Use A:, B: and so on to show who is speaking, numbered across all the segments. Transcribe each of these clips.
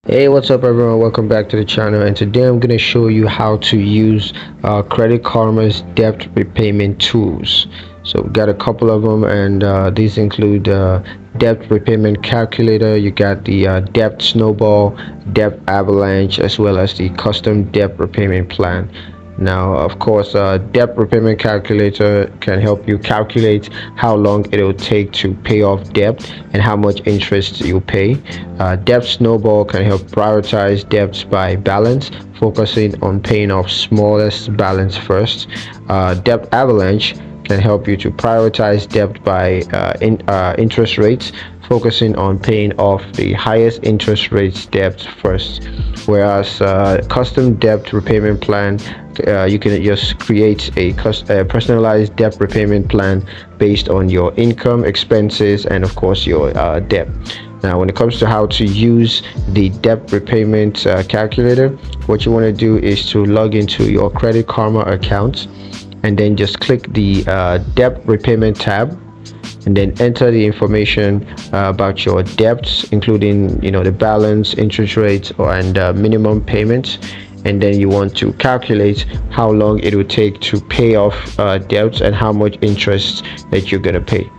A: Hey, what's up everyone? Welcome back to the channel, and today I'm going to show you how to use Credit Karma's debt repayment tools. So we got a couple of them, and these include debt repayment calculator. You got the debt snowball, debt avalanche, as well as the custom debt repayment plan. Now, of course, debt repayment calculator can help you calculate how long it will take to pay off debt and how much interest you pay. Debt snowball can help prioritize debts by balance, focusing on paying off smallest balance first. Debt avalanche can help you to prioritize debt by interest rates, focusing on paying off the highest interest rates debt first. Whereas custom debt repayment plan, you can just create a personalized debt repayment plan based on your income, expenses, and of course your debt. Now, when it comes to how to use the debt repayment calculator, what you want to do is to log into your Credit Karma account, and then just click the debt repayment tab, and then enter the information about your debts, including the balance, interest rates, and minimum payments. And then you want to calculate how long it will take to pay off debts and how much interest that you're gonna pay.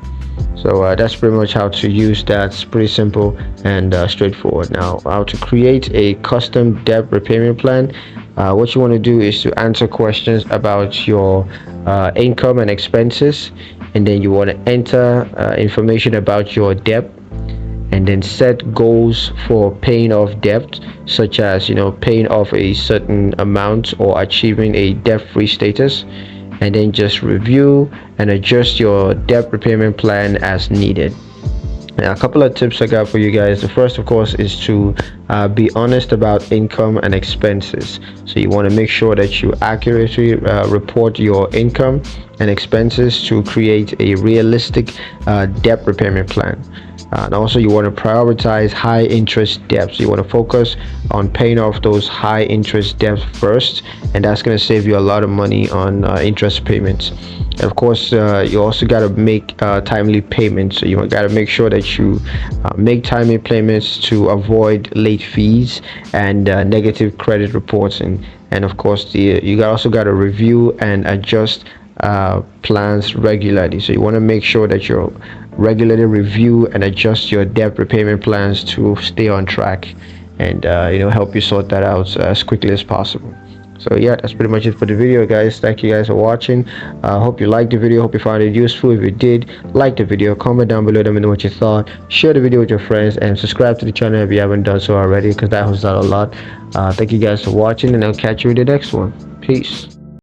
A: So that's pretty much how to use that. It's pretty simple and straightforward. Now, how to create a custom debt repayment plan. What you want to do is to answer questions about your income and expenses, and then you want to enter information about your debt, and then set goals for paying off debt, such as paying off a certain amount or achieving a debt-free status, and then just review and adjust your debt repayment plan as needed. Now, a couple of tips I got for you guys. The first, of course, is to be honest about income and expenses. So you want to make sure that you accurately report your income and expenses to create a realistic debt repayment plan. And also, you want to prioritize high interest debts. You want to focus on paying off those high interest debts first, and that's going to save you a lot of money on interest payments. And of course, you also got to make timely payments. So you got to make sure that you make timely payments to avoid late fees and negative credit reports. And of course, you also got to review and adjust plans regularly. So you want to make sure that you're regularly review and adjust your debt repayment plans to stay on track, and help you sort that out as quickly as possible. So yeah, that's pretty much it for the video, guys. Thank you guys for watching. Hope you liked the video, hope you found it useful. If you did, like the video, comment down below, let me know what you thought, share the video with your friends, and subscribe to the channel if you haven't done so already, because that helps out a lot. Thank you guys for watching, and I'll catch you in the next one. Peace.